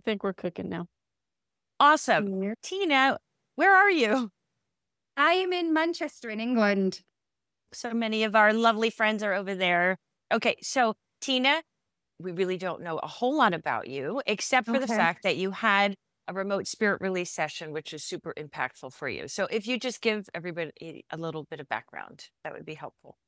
think we're cooking now. Awesome. Yeah. Tina, where are you? I am in Manchester in England. So many of our lovely friends are over there. Okay, so Tina, we really don't know a whole lot about you, except for the Okay. fact that you had a remote spirit release session, which is super impactful for you. So if you just give everybody a little bit of background, that would be helpful.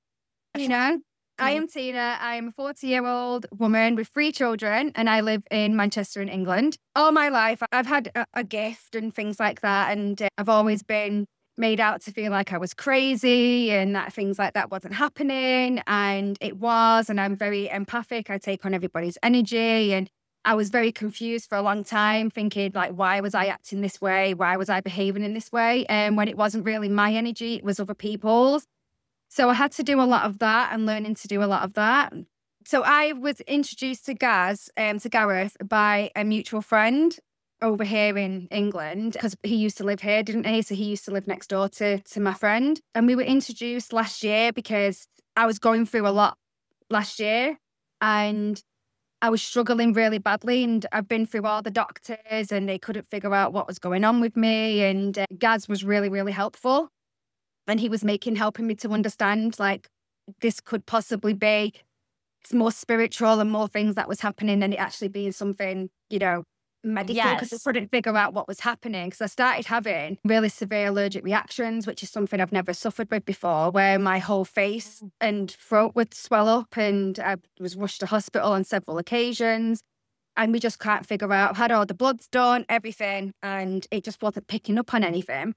Tina. I am Tina. I am a 40-year-old woman with 3 children, and I live in Manchester in England. All my life, I've had a gift and things like that, and I've always been made out to feel like I was crazy and that things like that wasn't happening, and it was, and I'm very empathic. I take on everybody's energy, and I was very confused for a long time, thinking like, why was I acting this way? Why was I behaving in this way? And when it wasn't really my energy, it was other people's. So I had to do a lot of that and learning to do a lot of that. So I was introduced to Gareth, by a mutual friend over here in England, because he used to live here, didn't he? So he used to live next door to my friend. And we were introduced last year because I was going through a lot last year and I was struggling really badly. And I've been through all the doctors and they couldn't figure out what was going on with me. And Gaz was really, really helpful. And he was helping me to understand, like, this could possibly be more spiritual and more things that was happening than it actually being something, medical, because I couldn't figure out what was happening. Because I started having really severe allergic reactions, which is something I've never suffered with before, where my whole face and throat would swell up, and I was rushed to hospital on several occasions. And we just can't figure out, had all the bloods done, everything, and it just wasn't picking up on anything.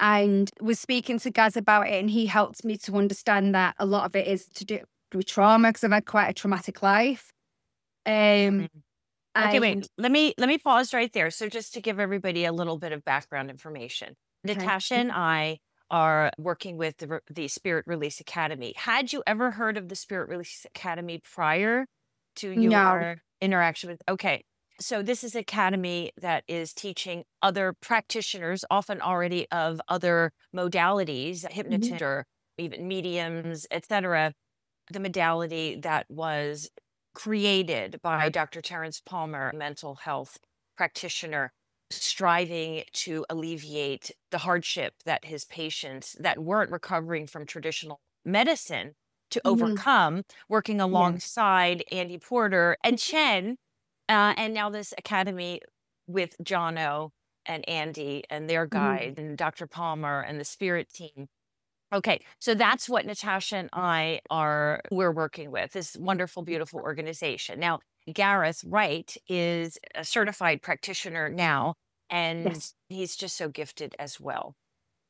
And was speaking to Gaz about it, and he helped me to understand that a lot of it is to do with trauma, because I've had quite a traumatic life. Okay, wait. Let me pause right there. So just to give everybody a little bit of background information, Okay. Natasha and I are working with the Spirit Release Academy. Had you ever heard of the Spirit Release Academy prior to your interaction with? Okay. So this is an academy that is teaching other practitioners, often already of other modalities, hypnotists or even mediums, etc. The modality that was created by Dr. Terrence Palmer, a mental health practitioner, striving to alleviate the hardship that his patients that weren't recovering from traditional medicine to overcome, working alongside Andy Porter and Chen. And now this academy with Jono and Andy and their guide and Dr. Palmer and the spirit team. Okay, so that's what Natasha and we're working with, this wonderful, beautiful organization. Now, Gareth Wright is a certified practitioner now, and he's just so gifted as well.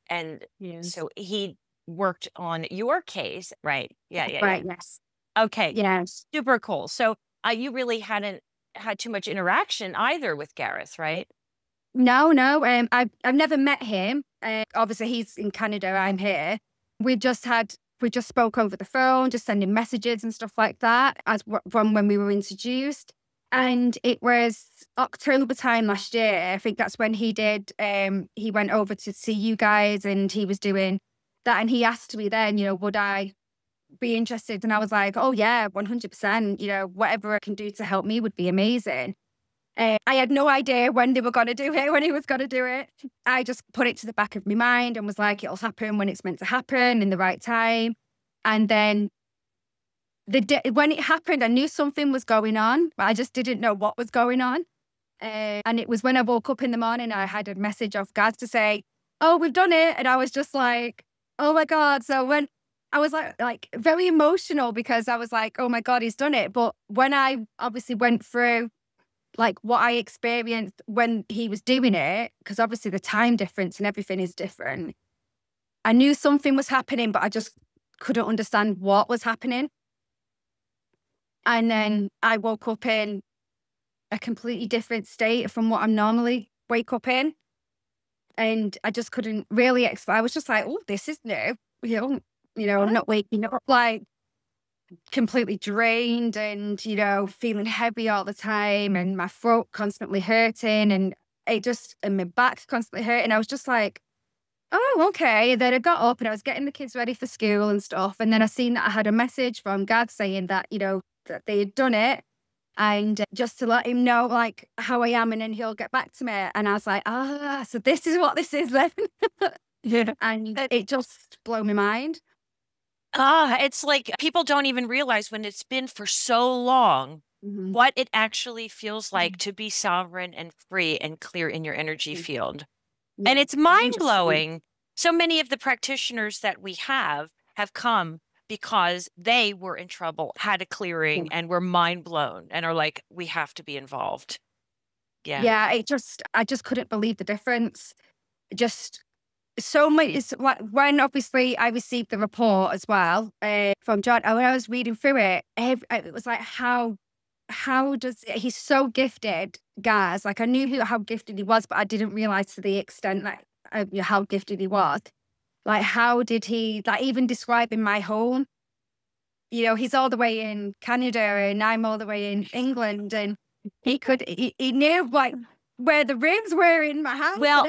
And so he worked on your case, right? Right, yes. Okay, Yes. super cool. So you really hadn't had too much interaction either with Gareth, right? No. I've never met him. Obviously, he's in Canada. I'm here. We just spoke over the phone, just sending messages and stuff like that, from when we were introduced. And it was October time last year. I think that's when he went over to see you guys, and he was doing that. And he asked me then, would I be interested? And I was like, oh yeah, 100%, whatever I can do to help me would be amazing. I had no idea when they were going to do it, when he was going to do it. I just put it to the back of my mind and was like, it'll happen when it's meant to happen in the right time. And then when it happened, I knew something was going on, but I just didn't know what was going on. And it was when I woke up in the morning, I had a message off Gaz to say, oh, we've done it. And I was just like, oh my God. So when I was like very emotional, because I was like, oh my God, he's done it. But when I obviously went through like what I experienced when he was doing it, because obviously the time difference and everything is different, I knew something was happening, but I just couldn't understand what was happening. And then I woke up in a completely different state from what I normally wake up in. And I just couldn't really explain. I was just like, oh, this is new. I'm not waking up like completely drained and, feeling heavy all the time, and my throat constantly hurting, and my back constantly hurting. I was just like, oh, okay. And then I got up and I was getting the kids ready for school and stuff. And then I seen that I had a message from Gad saying that, that they had done it. and just to let him know like how I am, and then he'll get back to me. And I was like, so this is what this is then. Yeah. And it just blew my mind. It's like people don't even realize when it's been for so long what it actually feels like to be sovereign and free and clear in your energy field. Yeah. And it's mind-blowing. So many of the practitioners that we have come because they were in trouble, had a clearing, and were mind blown and are like, we have to be involved. Yeah. Yeah, I just couldn't believe the difference. Just so much. It's like when obviously I received the report as well from John, and when I was reading through it, it was like, how does he's so gifted, guys? Like I knew how gifted he was, but I didn't realize to the extent that how gifted he was. Like how did he, like even describing my home? You know, he's all the way in Canada and I'm all the way in England, and he knew like where the rooms were in my house. Well,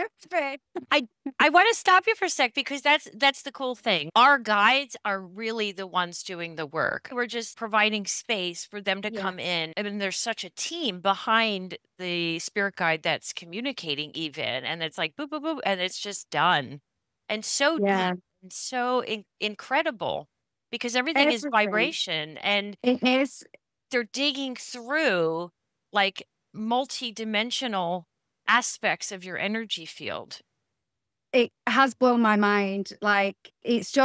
I want to stop you for a sec because that's the cool thing. Our guides are really the ones doing the work. We're just providing space for them to come in. I mean, there's such a team behind the spirit guide that's communicating even, and it's like boop, boop, boop, and it's just done. And so deep and so incredible because everything is vibration, and it is. They're digging through like multi-dimensional aspects of your energy field. It has blown my mind. Like it's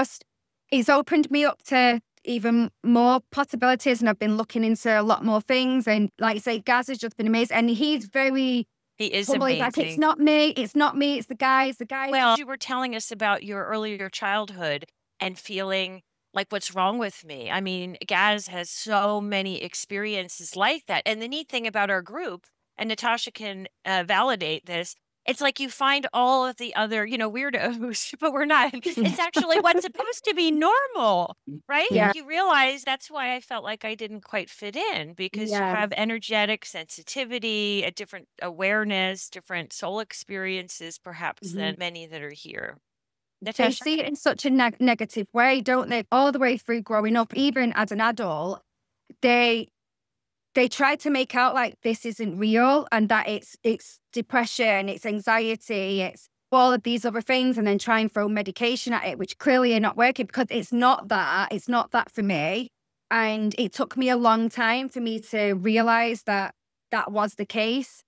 opened me up to even more possibilities, and I've been looking into a lot more things. And like I say, Gaz has just been amazing, and he is amazing. Like it's not me, it's the guys. Well, you were telling us about your earlier childhood and feeling like, what's wrong with me? I mean, Gaz has so many experiences like that. And the neat thing about our group, and Natasha can validate this, it's like you find all of the other, weirdos, but we're not. It's actually what's supposed to be normal, right? Yeah. You realize that's why I felt like I didn't quite fit in, because you have energetic sensitivity, a different awareness, different soul experiences, perhaps, than many that are here. They see it in such a negative way, don't they? All the way through growing up, even as an adult, they try to make out like this isn't real, and that it's depression, it's anxiety, it's all of these other things, and then try and throw medication at it, which clearly are not working, because it's not that for me. And it took me a long time for me to realize that was the case.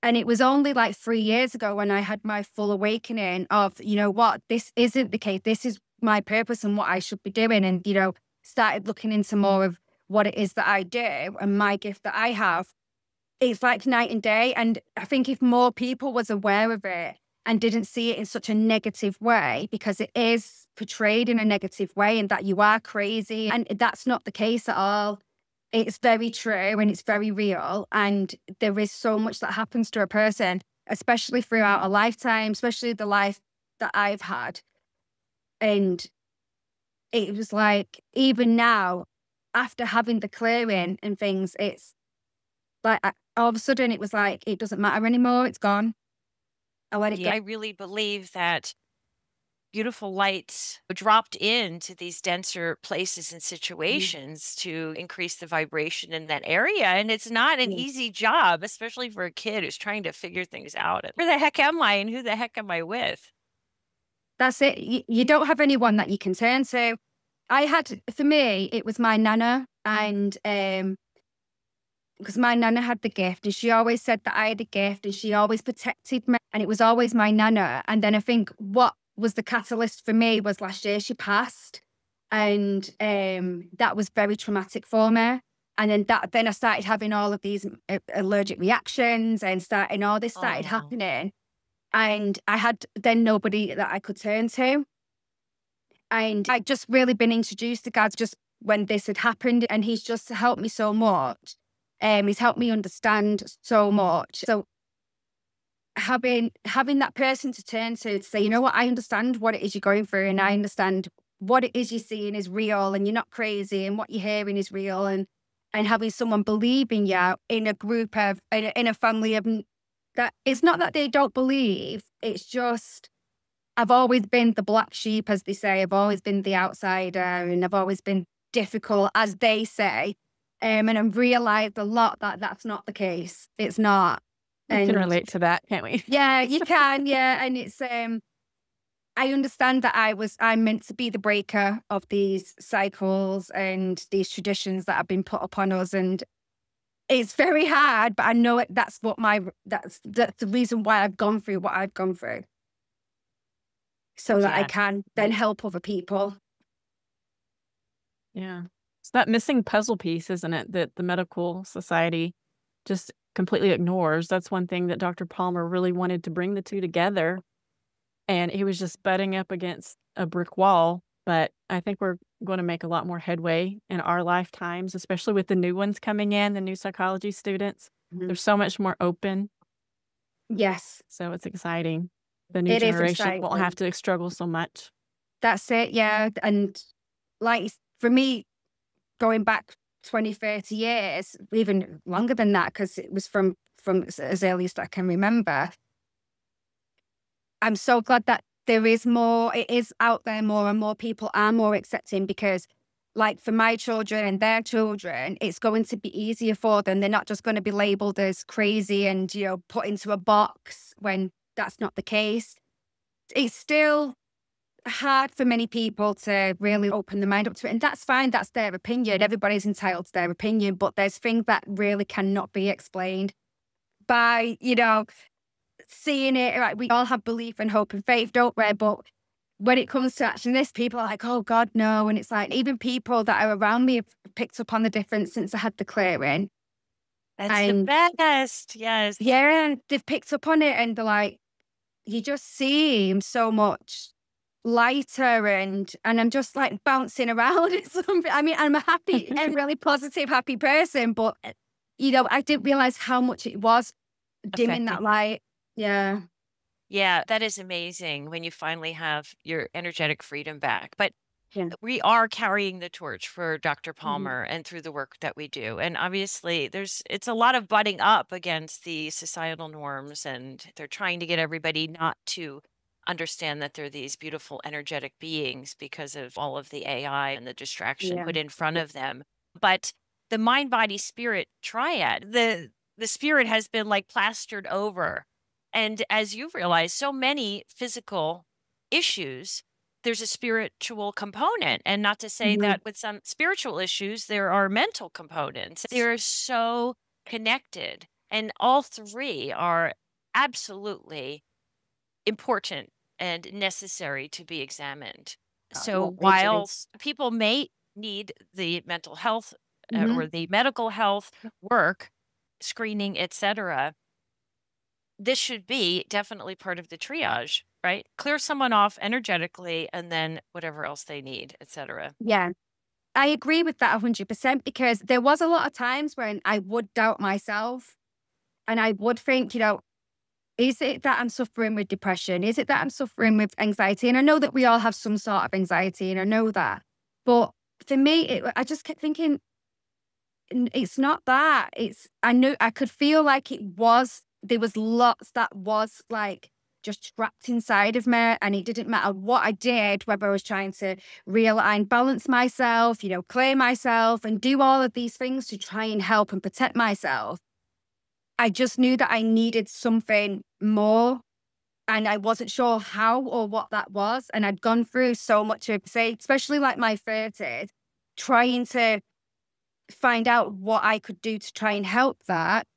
And it was only like 3 years ago when I had my full awakening of, you know what, this isn't the case. This is my purpose and what I should be doing. And, started looking into more of what it is that I do and my gift that I have. It's like night and day. And I think if more people was aware of it and didn't see it in such a negative way, because it is portrayed in a negative way and that you are crazy, and that's not the case at all. It's very true and it's very real. And there is so much that happens to a person, especially throughout a lifetime, especially the life that I've had. And it was like, even now, after having the clearing and things, it's like all of a sudden it was like, it doesn't matter anymore. It's gone. I let it go. I really believe that beautiful lights dropped into these denser places and situations to increase the vibration in that area. And it's not an easy job, especially for a kid who's trying to figure things out. Where the heck am I and who the heck am I with? That's it. You don't have anyone that you can turn to. For me, it was my nana, and because my nana had the gift, and she always said that I had a gift, and she always protected me, and it was always my nana. And then I think what was the catalyst for me was last year she passed, and that was very traumatic for me. And then I started having all of these allergic reactions, and all this started happening, and I had then nobody that I could turn to. And I'd just really been introduced to God just when this had happened, and he's just helped me so much. He's helped me understand so much. So having that person to turn to say, you know what, I understand what it is you're going through, and I understand what it is you're seeing is real, and you're not crazy, and what you're hearing is real, and having someone believing you in a group of, in a family of, that it's not that they don't believe, it's just, I've always been the black sheep, as they say. I've always been the outsider, and I've always been difficult, as they say. And I've realized a lot that that's not the case. It's not. We can relate to that, can't we? Yeah, you can. Yeah. And it's, I understand that I'm meant to be the breaker of these cycles and these traditions that have been put upon us. And it's very hard, but I know that's the reason why I've gone through what I've gone through. So that I can then help other people. Yeah. It's that missing puzzle piece, isn't it, that the medical society just completely ignores. That's one thing that Dr. Palmer really wanted to bring the two together. And he was just butting up against a brick wall. But I think we're going to make a lot more headway in our lifetimes, especially with the new ones coming in, the new psychology students. They're so much more open. Yes. So it's exciting. The new generation won't have to struggle so much. That's it, yeah. And like for me, going back 20, 30 years, even longer than that, because it was from as early as I can remember, I'm so glad that there is more, it is out there more and more people are more accepting, because like for my children and their children, it's going to be easier for them. They're not just going to be labeled as crazy and, put into a box when that's not the case. It's still hard for many people to really open their mind up to it. And that's fine. That's their opinion. Everybody's entitled to their opinion. But there's things that really cannot be explained by, seeing it. Right? We all have belief and hope and faith, don't we? But when it comes to actually this, people are like, oh God, no. And it's like, even people that are around me have picked up on the difference since I had the clearing. That's the best. Yes. Yeah. And they've picked up on it and they're like, you just seem so much lighter, and I'm just like bouncing around. I mean, I'm a happy and really positive, happy person, but I didn't realize how much it was dimming that light. Yeah. Yeah, that is amazing when you finally have your energetic freedom back. But we are carrying the torch for Dr. Palmer and through the work that we do. And obviously it's a lot of butting up against the societal norms, and they're trying to get everybody not to understand that they're these beautiful energetic beings because of all of the AI and the distraction put in front of them. But the mind, body, spirit triad, the spirit has been like plastered over. And as you've realized, so many physical issues, there's a spiritual component. And not to say that with some spiritual issues, there are mental components. They're so connected. And all three are absolutely important and necessary to be examined. So while people may need the mental health or the medical health work, screening, etc., this should be definitely part of the triage, right? Clear someone off energetically and then whatever else they need, etc. Yeah, I agree with that 100%, because there was a lot of times when I would doubt myself and I would think, is it that I'm suffering with depression? Is it that I'm suffering with anxiety? And I know that we all have some sort of anxiety, and I know that. But for me, I just kept thinking, it's not that. I knew I could feel like there was lots that was like just trapped inside of me, and it didn't matter what I did, whether I was trying to realign, balance myself, clear myself and do all of these things to try and help and protect myself. I just knew that I needed something more, and I wasn't sure how or what that was. And I'd gone through so much of, say, especially like my 30s, trying to find out what I could do to try and help that.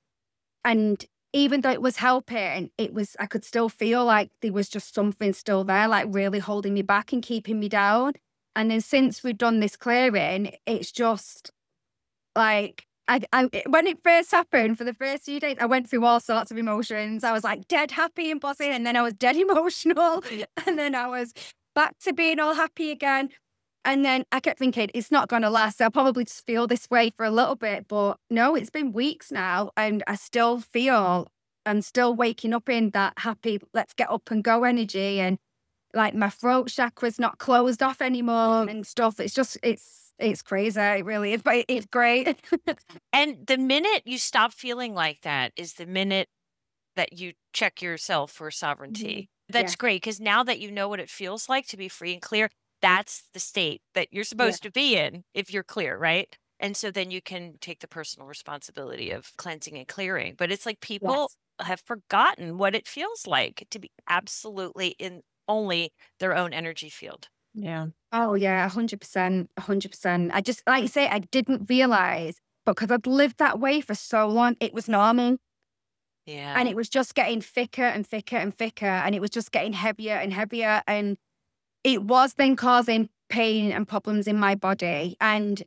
And even though it was helping, I could still feel like there was just something still there, like really holding me back and keeping me down. And then since we've done this clearing, it's just like, when it first happened, for the first few days, I went through all sorts of emotions. I was like dead happy and buzzing, and then I was dead emotional, and then I was back to being all happy again. And then I kept thinking, it's not going to last. I'll probably just feel this way for a little bit. But no, it's been weeks now, and I still feel I'm still waking up in that happy, let's get up and go energy. And like my throat chakra's not closed off anymore and stuff. It's just, it's crazy. It really is, but it's great. And the minute you stop feeling like that is the minute that you check yourself for sovereignty. That's great, because now that you know what it feels like to be free and clear, that's the state that you're supposed to be in if you're clear, right? And so then you can take the personal responsibility of cleansing and clearing. But it's like people Yes. have forgotten what it feels like to be absolutely in only their own energy field. Yeah. Oh yeah, 100%, 100%. I just, like you say, I didn't realize, but because I'd lived that way for so long, it was normal. Yeah. And it was just getting thicker and thicker and thicker. And it was just getting heavier and heavier. And it was then causing pain and problems in my body. And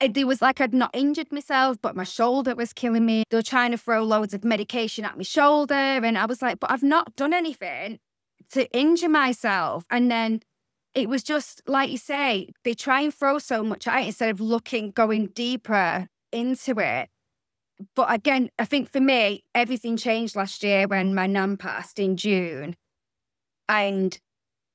it was like I'd not injured myself, but my shoulder was killing me. They were trying to throw loads of medication at my shoulder. And I was like, but I've not done anything to injure myself. And then it was just, like you say, they try and throw so much at it instead of going deeper into it. But again, I think for me, everything changed last year when my nan passed in June. And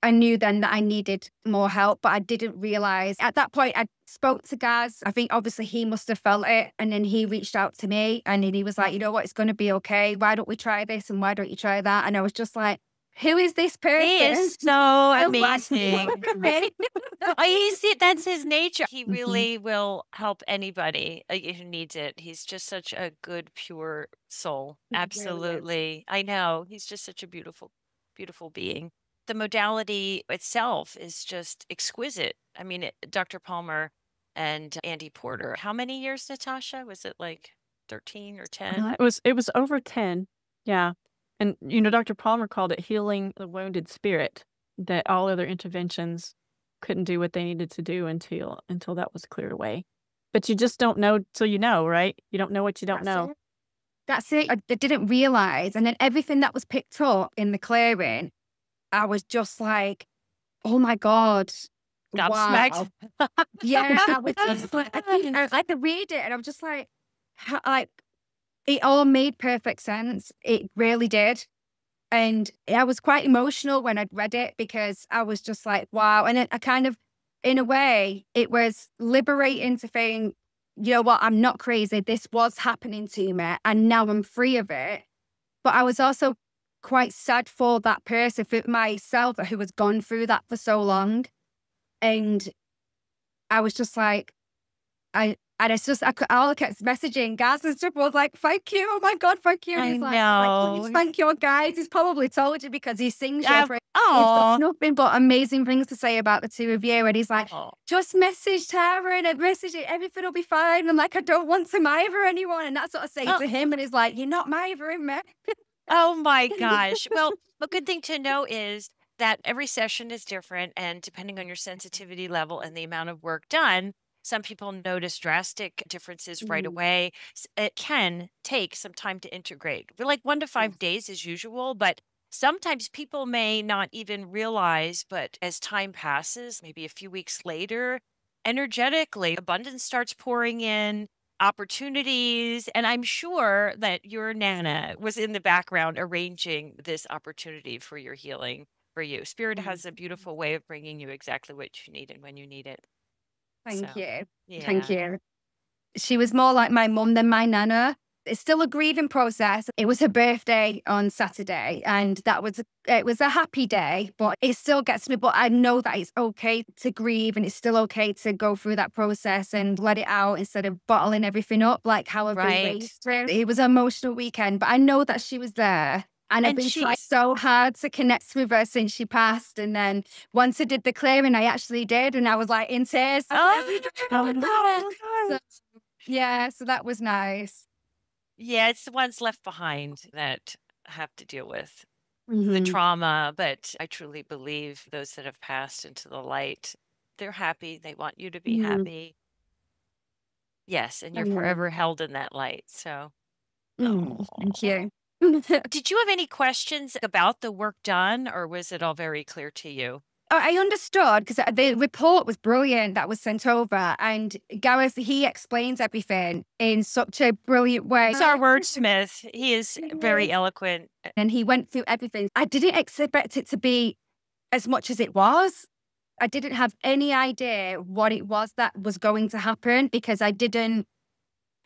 I knew then that I needed more help, but I didn't realize at that point. I spoke to Gaz. I think obviously he must have felt it. And then he reached out to me and then he was like, you know what, it's going to be okay. Why don't we try this? And why don't you try that? And I was just like, who is this person? He is so amazing. That's his nature. He really will help anybody who needs it. He's just such a good, pure soul. Absolutely. I know. He's just such a beautiful, beautiful being. The modality itself is just exquisite. I mean, Dr. Palmer and Andy Porter. How many years, Natasha? Was it like 13 or 10? It was over 10. Yeah. And, Dr. Palmer called it healing the wounded spirit, that all other interventions couldn't do what they needed to do until that was cleared away. But you just don't know till you know, right? You don't know what you don't know. That's it. I didn't realize. And then everything that was picked up in the clearing, I was just like, oh my God. Gobsmacked. Wow. Yeah, I was just like, I could read it and I'm just like, it all made perfect sense. It really did. And I was quite emotional when I'd read it because I was just like, wow. And I kind of, in a way, it was liberating to think, you know what, I'm not crazy. This was happening to me and now I'm free of it. But I was also quite sad for that person, for myself, who has gone through that for so long. And I was just like, I all kept messaging Gaz and stuff. I was like, thank you. Oh my God, thank you. And he's like, please, thank your guys. He's probably told you because he sings your praise. He's got nothing but amazing things to say about the two of you. And he's like, just message Tara and message it. Everything will be fine. I'm like, I don't want to mither anyone. And that's what I say to him. And he's like, you're not mithering me. Oh my gosh. Well, a good thing to know is that every session is different. And depending on your sensitivity level and the amount of work done, some people notice drastic differences right away. It can take some time to integrate. We're like 1 to 5 days as usual, but sometimes people may not even realize, but as time passes, maybe a few weeks later, energetically, abundance starts pouring in, opportunities. And I'm sure that your Nana was in the background arranging this opportunity for your healing for you. Spirit has a beautiful way of bringing you exactly what you need and when you need it. Thank you. Yeah. Thank you. She was more like my mum than my nana. It's still a grieving process. It was her birthday on Saturday and it was a happy day, but it still gets me. But I know that it's okay to grieve and it's still okay to go through that process and let it out instead of bottling everything up like how I've been raised through. It was an emotional weekend, but I know that she was there. And I've been trying so hard to connect with her since she passed. And then once I did the clearing, I actually did. And I was like in tears. So, yeah, so that was nice. Yeah, it's the ones left behind that have to deal with the trauma. But I truly believe those that have passed into the light, they're happy. They want you to be happy. Yes, and you're forever held in that light. So thank you. Did you have any questions about the work done, or was it all very clear to you? I understood because the report was brilliant that was sent over, and Gareth, he explains everything in such a brilliant way. He's our wordsmith. He is very eloquent. And he went through everything. I didn't expect it to be as much as it was. I didn't have any idea what it was that was going to happen because I didn't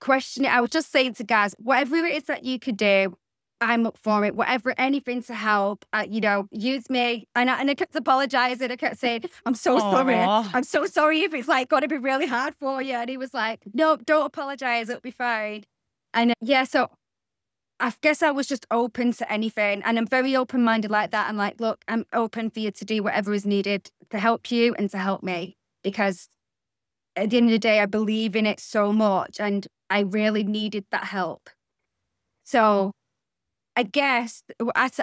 question it. I was just saying to guys, whatever it is that you could do, I'm up for it. Whatever, anything to help, you know, use me. And I kept apologizing. I kept saying, I'm so sorry. I'm so sorry if it's like going to be really hard for you. And he was like, no, don't apologize. It'll be fine. And yeah, so I guess I was just open to anything. And I'm very open-minded like that. I'm like, look, I'm open for you to do whatever is needed to help you and to help me. Because at the end of the day, I believe in it so much. And I really needed that help. So I guess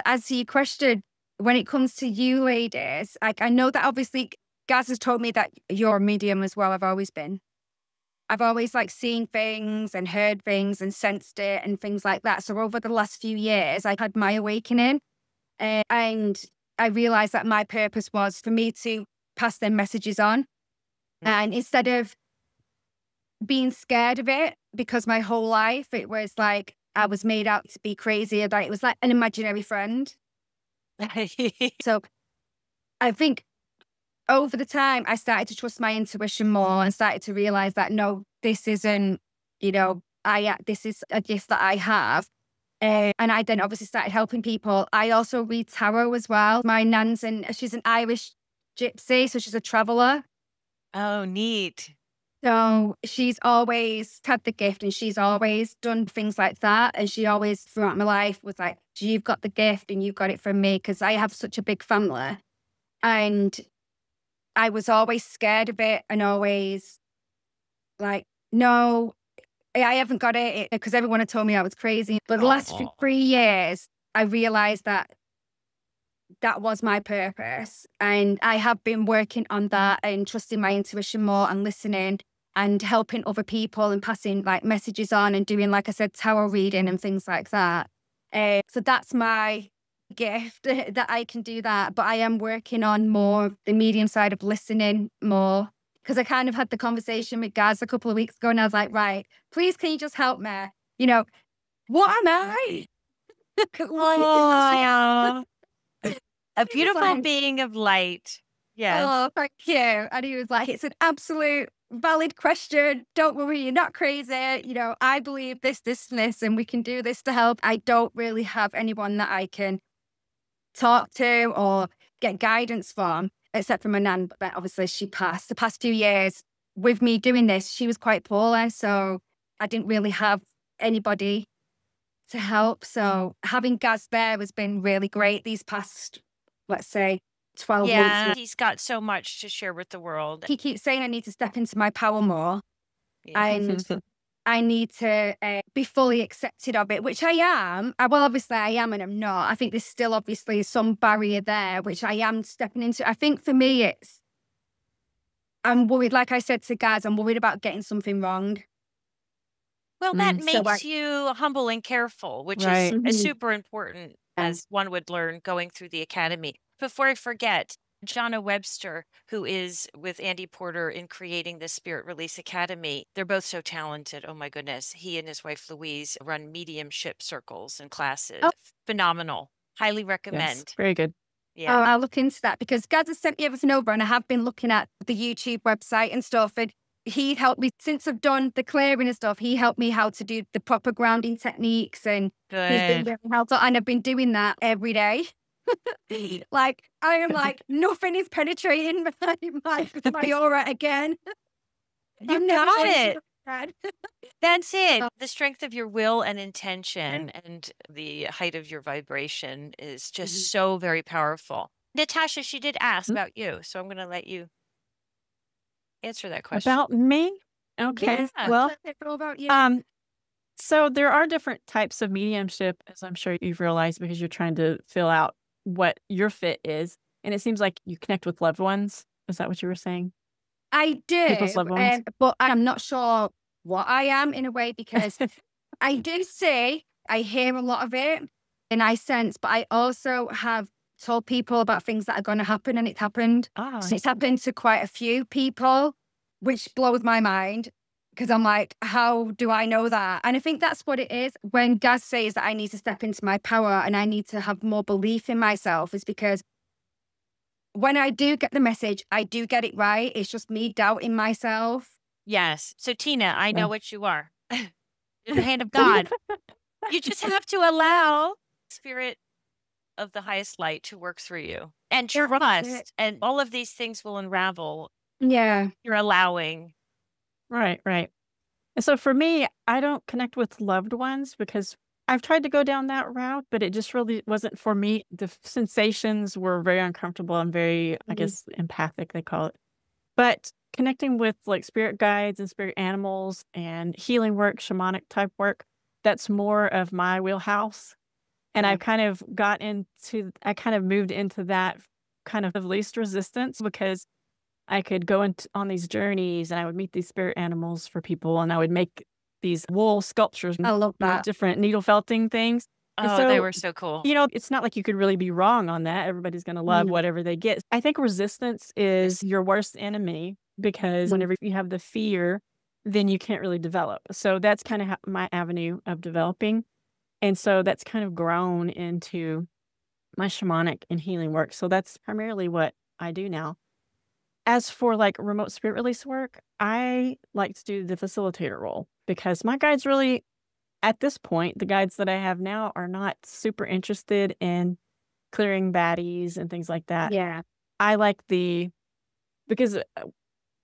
as you questioned, when it comes to you ladies, like I know that obviously Gaz has told me that you're a medium as well. I've always been. I've always like seen things and heard things and sensed it and things like that. So over the last few years, I had my awakening and I realized that my purpose was for me to pass them messages on. And instead of being scared of it, because my whole life it was like, I was made out to be crazy, that it was like an imaginary friend. So I think over the time, I started to trust my intuition more and started to realize that, no, this isn't, you know, this is a gift that I have. And I then obviously started helping people. I also read tarot as well. My nan's she's an Irish gypsy, so she's a traveler. Oh, neat. So she's always had the gift and she's always done things like that. And she always, throughout my life, was like, you've got the gift and you've got it from me, because I have such a big family. And I was always scared of it and always like, no, I haven't got it, because everyone had told me I was crazy. But the last 3 years, I realized that that was my purpose. And I have been working on that and trusting my intuition more and listening and helping other people and passing like messages on and doing, like I said, tarot reading and things like that. So that's my gift, that I can do that. But I am working on more the medium side of listening more, because I kind of had the conversation with Gaz a couple of weeks ago and I was like, right, please, can you just help me? You know, what am I? Oh, a beautiful being of light. Yes. Oh, thank you. And he was like, it's an absolute valid question. Don't worry, you're not crazy. You know, I believe this, and this, and we can do this to help. I don't really have anyone that I can talk to or get guidance from, except for my nan. But obviously she passed. The past 2 years with me doing this, she was quite poorly. So I didn't really have anybody to help. So having Gaz there has been really great these past, let's say, 12 months. Yeah, he's got so much to share with the world. He keeps saying I need to step into my power more. Yeah. And I need to be fully accepted of it, which I am. Well, obviously I am and I'm not. I think there's still obviously some barrier there, which I am stepping into. I think for me, I'm worried, like I said to Gaz, I'm worried about getting something wrong. Well, that makes you humble and careful, which is super important, as one would learn going through the academy. Before I forget, Jonna Webster, who is with Andy Porter in creating the Spirit Release Academy, they're both so talented. Oh my goodness. He and his wife Louise run mediumship circles and classes. Oh. Phenomenal. Highly recommend. Yes, very good. Yeah. Oh, I'll look into that, because Gaz has sent me everything over and I have been looking at the YouTube website and stuff. And he helped me, since I've done the clearing and stuff, he helped me how to do the proper grounding techniques, and he's been very helpful. And I've been doing that every day. Like, I am like, nothing is penetrating my aura again. You got it. That's it. The strength of your will and intention and the height of your vibration is just so very powerful. Natasha, she did ask about you, so I'm going to let you answer that question. About me? Okay. Yeah. Well, about you. So there are different types of mediumship, as I'm sure you've realized, because you're trying to fill out what your fit is. And it seems like you connect with loved ones. Is that what you were saying? I do, People's loved ones? but I'm not sure what I am in a way, because I do say I hear a lot of it and I sense, but I also have told people about things that are going to happen, and it's happened. So it's happened to quite a few people, which blows my mind, because I'm like, how do I know that? And I think that's what it is. When Gaz says that I need to step into my power and I need to have more belief in myself, is because when I do get the message, I do get it right. It's just me doubting myself. Yes. So Tina, I know what you are. You're the hand of God. You just have to allow spirit of the highest light to work through you and That's it. trust, and all of these things will unravel. Yeah. You're allowing. Right, right. And so for me, I don't connect with loved ones because I've tried to go down that route, but it just really wasn't for me. The sensations were very uncomfortable and very, I Mhm. guess, empathic, they call it. But connecting with like spirit guides and spirit animals and healing work, shamanic type work, that's more of my wheelhouse. And Yeah. I kind of moved into that kind of least resistance because I could go on these journeys and I would meet these spirit animals for people and I would make these wool sculptures, I love that. different needle felting things. And Oh, they so, were so cool. it's not like you could really be wrong on that. Everybody's going to love Mm. whatever they get. I think resistance is your worst enemy because Mm. whenever you have the fear, then you can't really develop. So that's kind of my avenue of developing. And so that's kind of grown into my shamanic and healing work. So that's primarily what I do now. As for like remote spirit release work, I like to do the facilitator role because my guides really, at this point, the guides that I have now are not super interested in clearing baddies and things like that. Yeah. I like because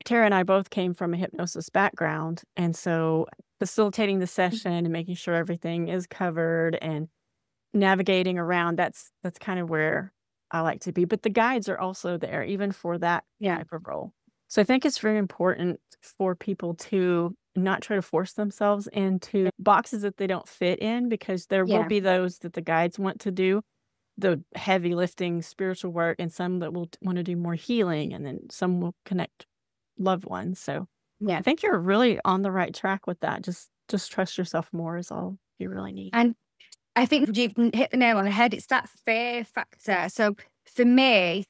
Tara and I both came from a hypnosis background. And so facilitating the session and making sure everything is covered and navigating around, that's kind of where I like to be. But the guides are also there, even for that Yeah. type of role. So I think it's very important for people to not try to force themselves into boxes that they don't fit in, because there will Yeah. be those that the guides want to do the heavy lifting spiritual work, and some that will want to do more healing, and then some will connect loved ones. So Yeah. I think you're really on the right track with that. Just trust yourself more is all you really need. And I think you've hit the nail on the head. It's that fear factor. So for me,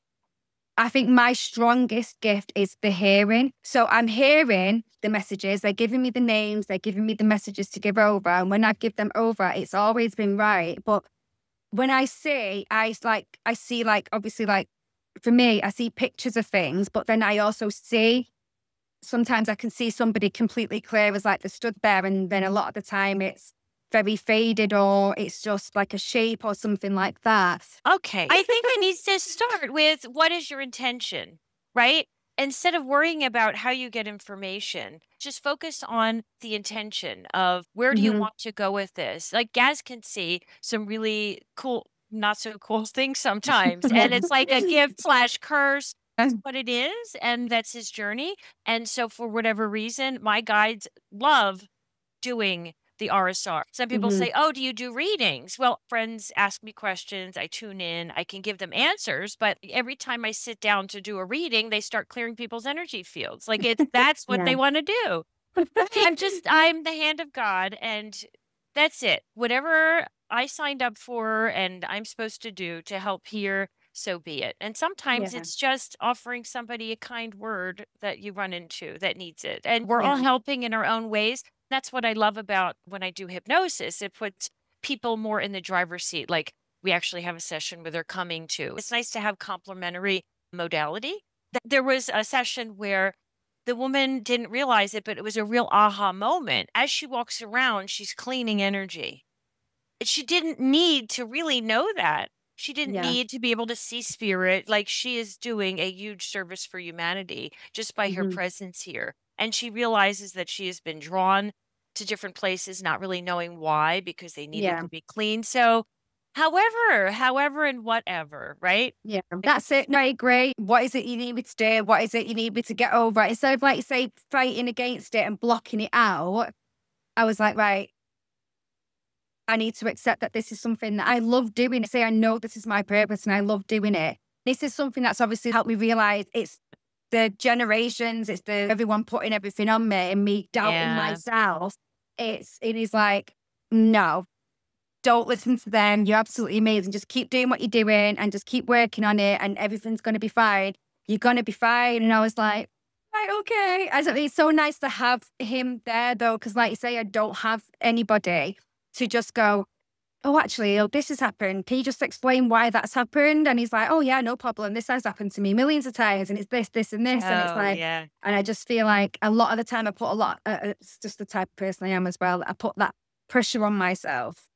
I think my strongest gift is the hearing. So I'm hearing the messages. They're giving me the names. They're giving me the messages to give over. And when I give them over, it's always been right. But when I see, obviously, like for me, I see pictures of things, but then I also see, sometimes I can see somebody completely clear as like they stood there. And then a lot of the time it's very faded or it's just like a shape or something like that. Okay. I think we need to start with what is your intention, right? Instead of worrying about how you get information, just focus on the intention of where do you Mhm. want to go with this? Like Gaz can see some really cool, not so cool things sometimes. And it's like a gift / curse. That's what it is. And that's his journey. And so for whatever reason, my guides love doing the RSR. Some people Mhm. say, oh, do you do readings? Well, friends ask me questions. I tune in. I can give them answers. But every time I sit down to do a reading, they start clearing people's energy fields. Like that's what Yeah. they want to do. I'm the hand of God, and that's it. Whatever I signed up for and I'm supposed to do to help here, so be it. And sometimes Yeah. it's just offering somebody a kind word that you run into that needs it. And we're all Yeah. helping in our own ways. That's what I love about when I do hypnosis. It puts people more in the driver's seat. Like we actually have a session where they're coming to. It's nice to have complementary modality. There was a session where the woman didn't realize it, but it was a real aha moment. As she walks around, she's cleaning energy. She didn't need to really know that. She didn't Yeah. need to be able to see spirit. Like she is doing a huge service for humanity just by her Mhm. presence here. And she realizes that she has been drawn to different places, not really knowing why, because they needed Yeah. to be clean. So however, and whatever, right? Yeah. That's it. No, I agree. What is it you need me to do? What is it you need me to get over? Instead of, like you say, fighting against it and blocking it out, I was like, right, I need to accept that this is something that I love doing. Say, I know this is my purpose and I love doing it. This is something that's obviously helped me realize it's the generations, it's the everyone putting everything on me and me doubting Yeah. myself. It is like, no, don't listen to them. You're absolutely amazing. Just keep doing what you're doing and just keep working on it and everything's going to be fine. You're going to be fine. And I was like, right, okay. It's so nice to have him there though, because like you say, I don't have anybody to just go, oh, actually, this has happened. Can you just explain why that's happened? And he's like, oh, yeah, no problem. This has happened to me millions of times. And it's this, this, and this. And it's like, yeah. and I just feel like a lot of the time I put it's just the type of person I am as well. I put that pressure on myself.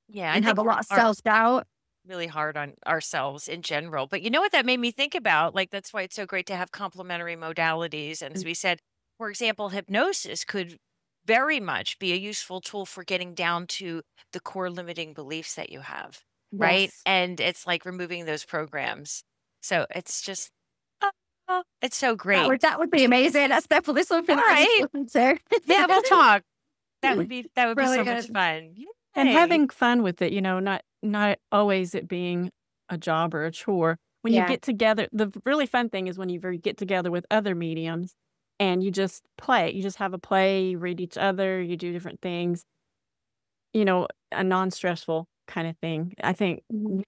Yeah, I and have think a we're lot of self-doubt. really hard on ourselves in general. But you know what that made me think about? Like, that's why it's so great to have complementary modalities. And as we said, for example, hypnosis could very much be a useful tool for getting down to the core limiting beliefs that you have, right? Yes. And it's like removing those programs. So it's just, it's so That great. would that would be amazing. That's definitely something All that I need to right. look into. Yeah, we'll talk. That would be so much Brilliant. fun. And Yay. having fun with it, not always it being a job or a chore. When you Yeah. get together, the really fun thing is when you get together with other mediums and you just play. You just have a play, you read each other, you do different things, a non-stressful kind of thing. I think Mhm.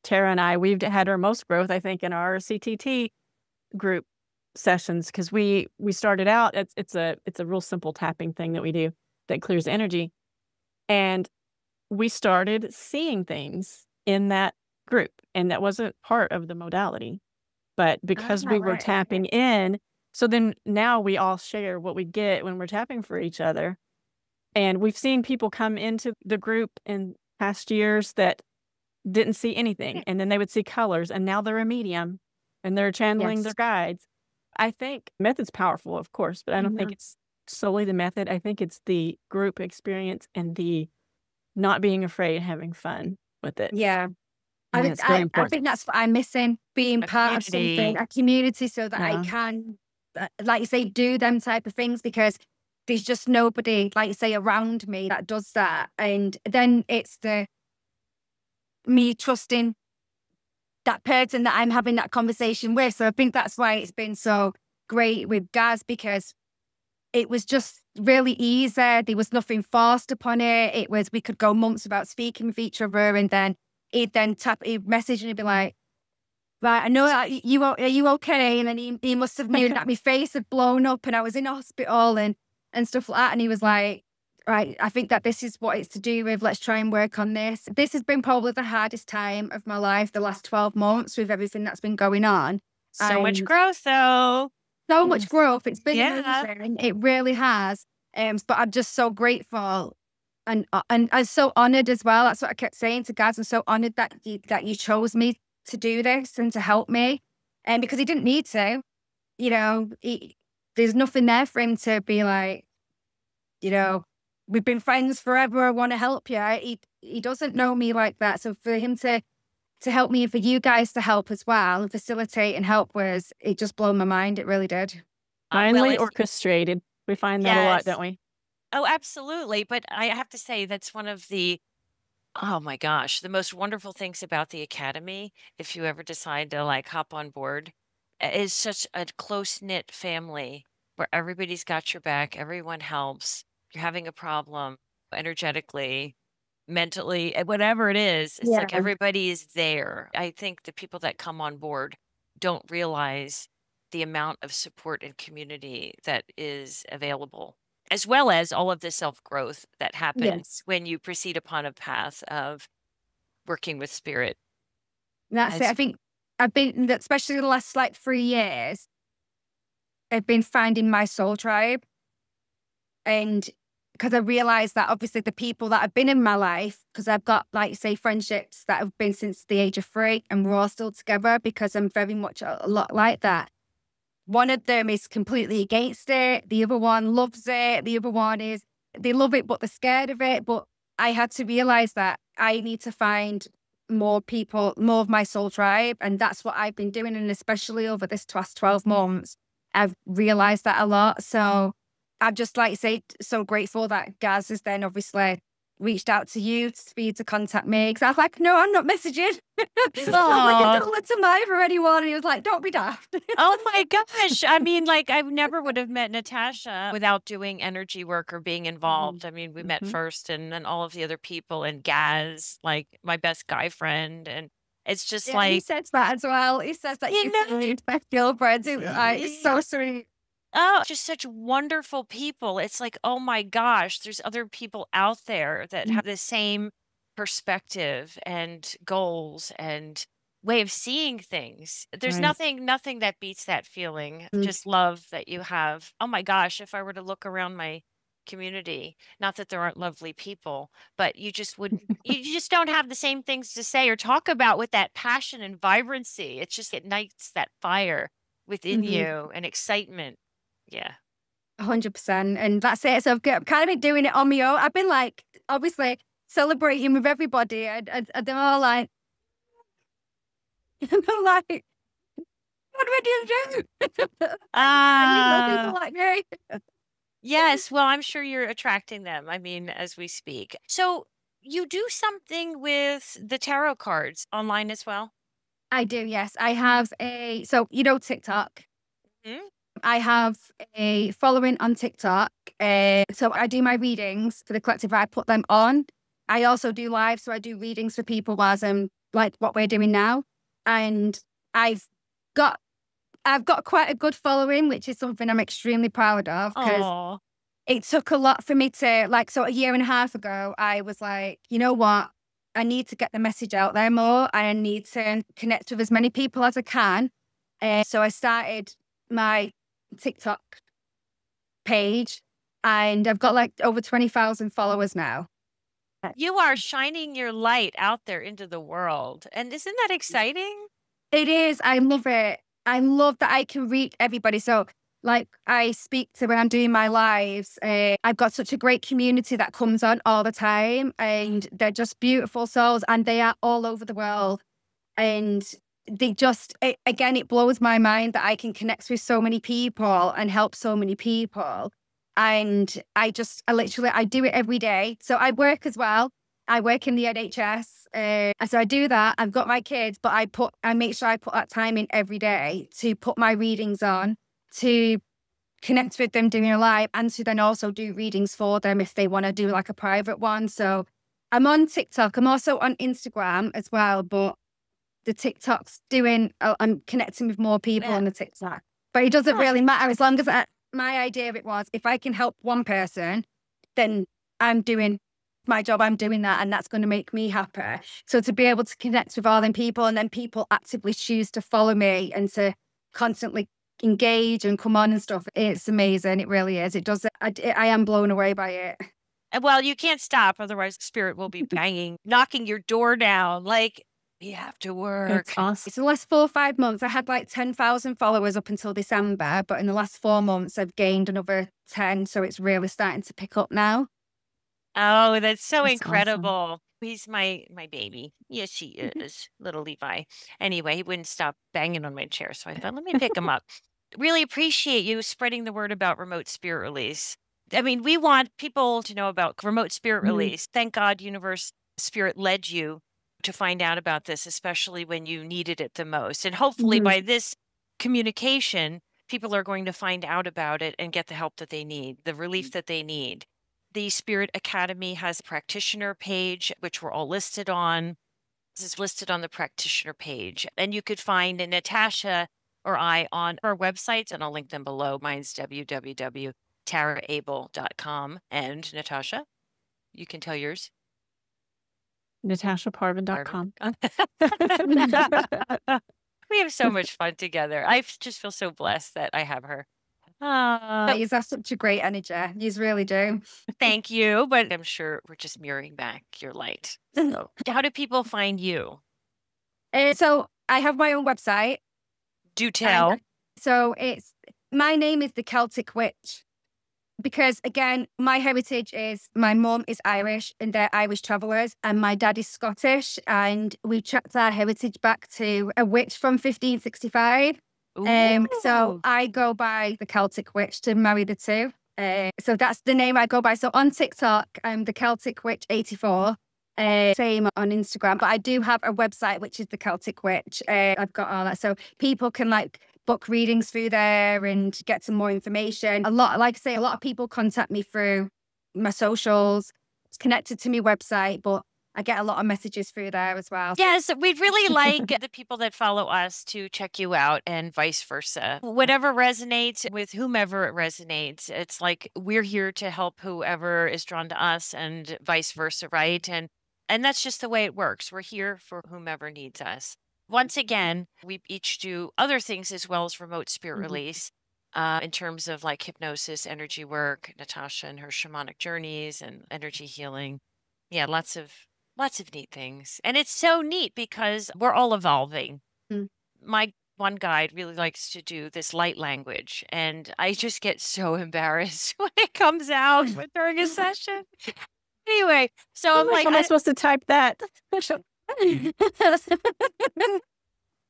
Tara and I, we've had our most growth, I think, in our CTT group sessions because we started out. It's a real simple tapping thing that we do that clears energy, and we started seeing things in that group, and that wasn't part of the modality, but because we were Right. tapping in, so then now we all share what we get when we're tapping for each other, and we've seen people come into the group in past years that didn't see anything, and then they would see colors, and now they're a medium, and they're channeling their Yes. guides. I think method's powerful, of course, but I don't think Mhm. it's solely the method. I think it's the group experience and the not being afraid, having fun with it. Yeah. And it's very I important. think that's what I'm missing, being A part of something, community. a community, so that I Yeah. can, like you say, do them type of things, because there's just nobody, like you say, around me that does that. And then it's me trusting that person that I'm having that conversation with. So I think that's why it's been so great with Gaz, because it was just really easy. There was nothing forced upon it. It was, we could go months without speaking with each other, and then he'd message and he'd be like, right, I know that are you okay? And then he must have knew that my face had blown up and I was in hospital and stuff like that. And he was like, right, I think that this is what it's to do with. Let's try and work on this. This has been probably the hardest time of my life, the last 12 months, with everything that's been going on. So much And growth, though. so much growth. It's been Yeah. amazing. It really has. But I'm just so grateful and I'm so honored as well. That's what I kept saying to Gaz. I'm so honored that you chose me to do this and to help me. And because he didn't need to, there's nothing there for him to be like, we've been friends forever. I want to help you. He doesn't know me like that. So for him to help me and for you guys to help as well and facilitate and help it just blew my mind. It really did. Well, Finely it's, orchestrated. We find that a lot, yes. don't we? Oh, absolutely. But I have to say, that's one of the, oh my gosh, the most wonderful things about the Academy, if you ever decide to like hop on board, is such a close-knit family where everybody's got your back, everyone helps. You're having a problem energetically, mentally, whatever it is, it's Yeah. like everybody is there. I think the people that come on board don't realize the amount of support and community that is available, as well as all of the self-growth that happens Yes. when you proceed upon a path of working with spirit. That's it. I think I've been, especially the last like 3 years, I've been finding my soul tribe. And because I realized that obviously the people that have been in my life, because I've got, like, say, friendships that have been since the age of 3 and we're all still together because I'm very much a lot like that. One of them is completely against it. The other one loves it. The other one is, they love it, but they're scared of it. But I had to realize that I need to find more people, more of my soul tribe. And that's what I've been doing. And especially over this past 12 months, I've realized that a lot. So I'm just, like, say, so grateful that Gaz has then obviously reached out to you for you to contact me. Because I was like, no, I'm not messaging. I'm like, I don't want to lie for anyone. And he was like, don't be daft. Oh my gosh. I mean, like, I never would have met Natasha without doing energy work or being involved. I mean, we met first, and then all of the other people, and Gaz, like my best guy friend. And it's just He like, says that as well. He says that You you know- two best girlfriends. It's so sweet. oh, just such wonderful people. It's like, oh my gosh, there's other people out there that have the same perspective and goals and way of seeing things. There's Right. nothing that beats that feeling of Mm. just love that you have. Oh my gosh, if I were to look around my community. Not that there aren't lovely people, but you just don't have the same things to say or talk about with that passion and vibrancy. It just ignites that fire within you and excitement. Yeah. 100%. And that's it. So I've kind of been doing it on my own. I've been like, obviously celebrating with everybody, and they're all like, I'm like, what do I do? People like me. Yes. Well, I'm sure you're attracting them. I mean, as we speak. So you do something with the tarot cards online as well? I do, yes. I have so TikTok. Hmm? I have a following on TikTok. So I do my readings for the collective. I put them on. I also do live. So I do readings for people as like what we're doing now. And I've got quite a good following, which is something I'm extremely proud of, because it took a lot for me to, like, so a year and a half ago, I was like, you know what? I need to get the message out there more. I need to connect with as many people as I can. So I started my TikTok page, and I've got like over 20,000 followers now. You are shining your light out there into the world. And isn't that exciting? It is. I love it. I love that I can reach everybody. So, like, I speak to when I'm doing my lives, I've got such a great community that comes on all the time, and they're just beautiful souls, and they are all over the world. And they just, again, it blows my mind that I can connect with so many people and help so many people. And I do it every day. So I work as well. I work in the NHS. So I do that. I've got my kids, but I make sure I put that time in every day to put my readings on, to connect with them doing a live, and to then also do readings for them if they want to do like a private one. So I'm on TikTok. I'm also on Instagram as well, but the TikTok's I'm connecting with more people on the TikTok. But it doesn't really matter, as long as my idea of it was, if I can help one person, then I'm doing my job, I'm doing that, and that's going to make me happy. So to be able to connect with all them people, and then people actively choose to follow me and to constantly engage and come on and stuff, it's amazing. It really is. It does. I am blown away by it. Well, you can't stop, otherwise Spirit will be banging, knocking your door down. Like, you have to work. It's awesome. So the last 4 or 5 months, I had like 10,000 followers up until December, but in the last 4 months, I've gained another 10. So it's really starting to pick up now. Oh, that's so That's incredible. awesome. He's my baby. Yes, he is, little Levi. Anyway, he wouldn't stop banging on my chair, so I thought, let me pick him up. Really appreciate you spreading the word about remote spirit release. I mean, we want people to know about remote spirit release. Thank God Universe Spirit led you to find out about this, especially when you needed it the most. And hopefully by this communication, people are going to find out about it and get the help that they need, the relief that they need. The Spirit Academy has a practitioner page, which we're all listed on. This is listed on the practitioner page. And you could find Natasha or I on our websites, and I'll link them below. Mine's www.taraabele.com. And Natasha, you can tell yours. NatashaParvin.com. We have so much fun together. I just feel so blessed that I have her. You have such a great energy. You really do. Thank you. But I'm sure we're just mirroring back your light. So, how do people find you? So I have my own website. Do tell. So my name is the Celtic Witch. Because again, my heritage is, my mum is Irish and they're Irish travellers, and my dad is Scottish, and we tracked our heritage back to a witch from 1565. So I go by the Celtic Witch to marry the two. So that's the name I go by. So on TikTok, I'm the Celtic Witch 84. Same on Instagram, but I do have a website, which is the Celtic Witch. I've got all that, so people can like book readings through there and get some more information. Like I say, a lot of people contact me through my socials. It's connected to my website, but I get a lot of messages through there as well. Yes, we'd really like the people that follow us to check you out, and vice versa. Whatever resonates with whomever it resonates. It's like we're here to help whoever is drawn to us, and vice versa, right? And that's just the way it works. We're here for whomever needs us. Once again, we each do other things as well as remote spirit release. in terms of like hypnosis, energy work, Natasha and her shamanic journeys and energy healing. Yeah, lots of neat things. And it's so neat because we're all evolving. Mm. My one guide really likes to do this light language, and I just get so embarrassed when it comes out during a session. Anyway, so I'm like, how am I supposed to type that?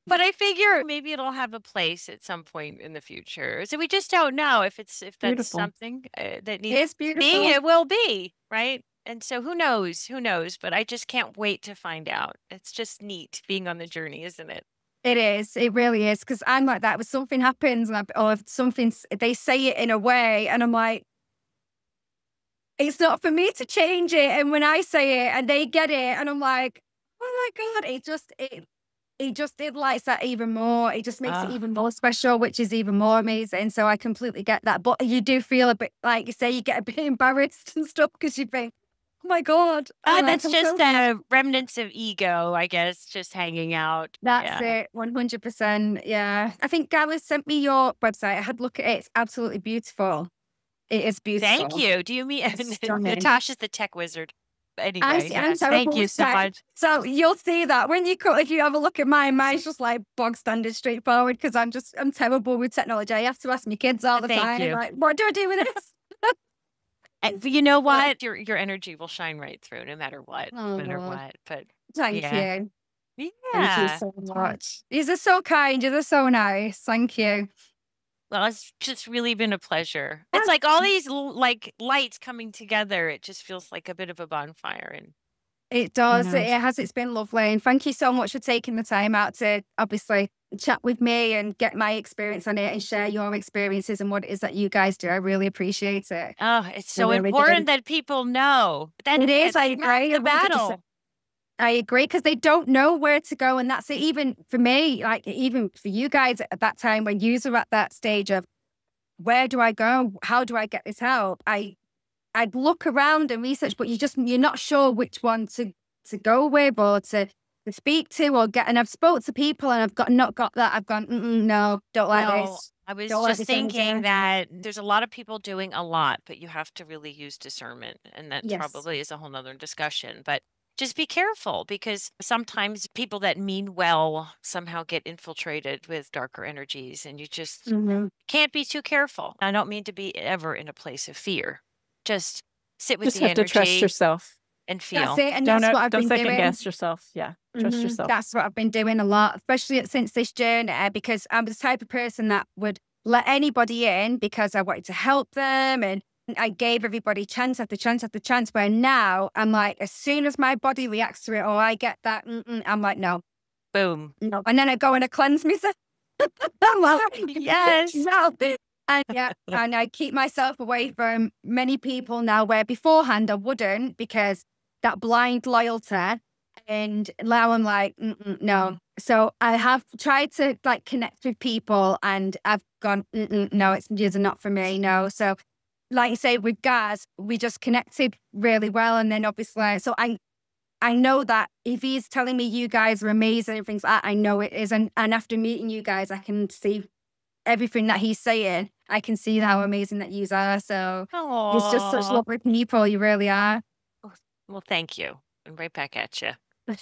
but I figure maybe it'll have a place at some point in the future. So we just don't know if that's Beautiful. something that needs It's beautiful. being. It will be, right? And so who knows? Who knows? But I just can't wait to find out. It's just neat being on the journey, isn't it? It is. It really is. Because I'm like that. When something happens, or if something, they say it in a way, and I'm like, it's not for me to change it. And when I say it, and they get it, and I'm like, oh my God, it lights that even more. It just makes it even more special, which is even more amazing. So I completely get that. But you do feel a bit, like you say, you get a bit embarrassed and stuff because you think, oh my God. That's just the remnants of ego, I guess, just hanging out. That's it. 100%. Yeah. I think Gareth sent me your website. I had a look at it. It's absolutely beautiful. It is beautiful. Thank you. Do you mean Natasha's the tech wizard? Anyway, thank you so much. So you'll see that when you if you have a look at mine, mine's just like bog standard, straightforward, because I'm terrible with technology. I have to ask my kids all the time, like, what do I do with this? And you know what? Your energy will shine right through, no matter what. Oh, no matter what. But thank you. Yeah. Thank you so much. You're so kind. You're so nice. Thank you. Well, it's just really been a pleasure. It's like all these like lights coming together. It just feels like a bit of a bonfire. And it does. It has. It's been lovely. And thank you so much for taking the time out to obviously chat with me and get my experience on it and share your experiences and what it is that you guys do. I really appreciate it. Oh, it's so important that people know. It is. I agree. I agree, because they don't know where to go. And that's it. Even for me, like even for you guys at that time when you were at that stage of where do I go? How do I get this help? I'd look around and research, but you're not sure which one to go with or to speak to or get. And I've spoke to people and I've not got that. I've gone, no, don't like this. I was just thinking that there's a lot of people doing a lot, but you have to really use discernment. And that probably is a whole nother discussion. But just be careful, because sometimes people that mean well somehow get infiltrated with darker energies, and you just can't be too careful. I don't mean to be ever in a place of fear. Just sit with the energy. Just have to trust yourself and feel. That's it. And that's what I've been doing. Don't second guess yourself. Yeah. Trust yourself. That's what I've been doing a lot, especially since this journey, because I'm the type of person that would let anybody in because I wanted to help them, and I gave everybody chance after chance after chance. Where now I'm like, as soon as my body reacts to it or I get that, I'm like, no. Boom. No. And then I go and I cleanse myself. I'm like, yes. No. And and I keep myself away from many people now, where beforehand I wouldn't, because that blind loyalty, and now I'm like, no. So I have tried to like connect with people, and I've gone, no, it's not for me. No. So like you say, with Gaz, we just connected really well. And then obviously, so I know that if he's telling me you guys are amazing and things like that, I know it is. And after meeting you guys, I can see everything that he's saying. I can see how amazing that you are. So it's just such lovely people. You really are. Well, thank you. And right back at you.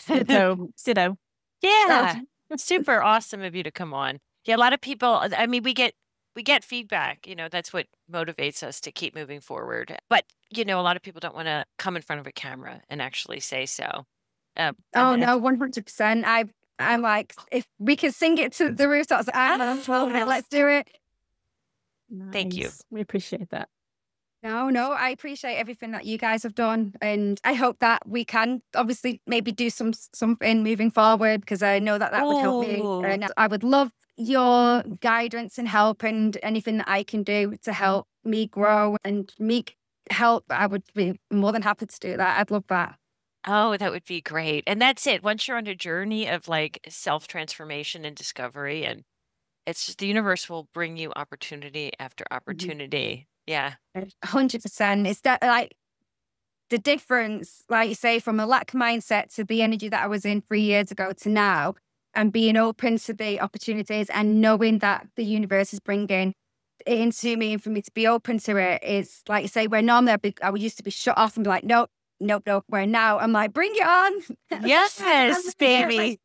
Ditto. Yeah. Super awesome of you to come on. Yeah, a lot of people, I mean, we get feedback, that's what motivates us to keep moving forward. But, a lot of people don't want to come in front of a camera and actually say so. No, 100%. I'm like, if we can sing it to the rooftops, let's do it. Nice. Thank you. We appreciate that. No, I appreciate everything that you guys have done. And I hope that we can obviously maybe do something moving forward, because I know that would help me. And I would love your guidance and help, and anything that I can do to help me grow and me help. I would be more than happy to do that. I'd love that. Oh, that would be great. And that's it. Once you're on a journey of like self-transformation and discovery, and it's just the universe will bring you opportunity after opportunity. Yeah. 100%. It's that like the difference, like you say, from a lack mindset to the energy that I was in 3 years ago to now, and being open to the opportunities and knowing that the universe is bringing into me and for me to be open to it is, like you say, where normally I used to be shut off and be like, nope, nope, nope. Where now I'm like, bring it on. Yes, baby.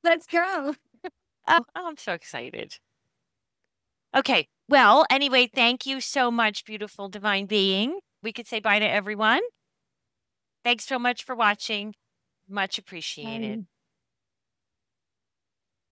Let's go. Oh, I'm so excited. Okay. Well, anyway, thank you so much, beautiful divine being. We could say bye to everyone. Thanks so much for watching. Much appreciated.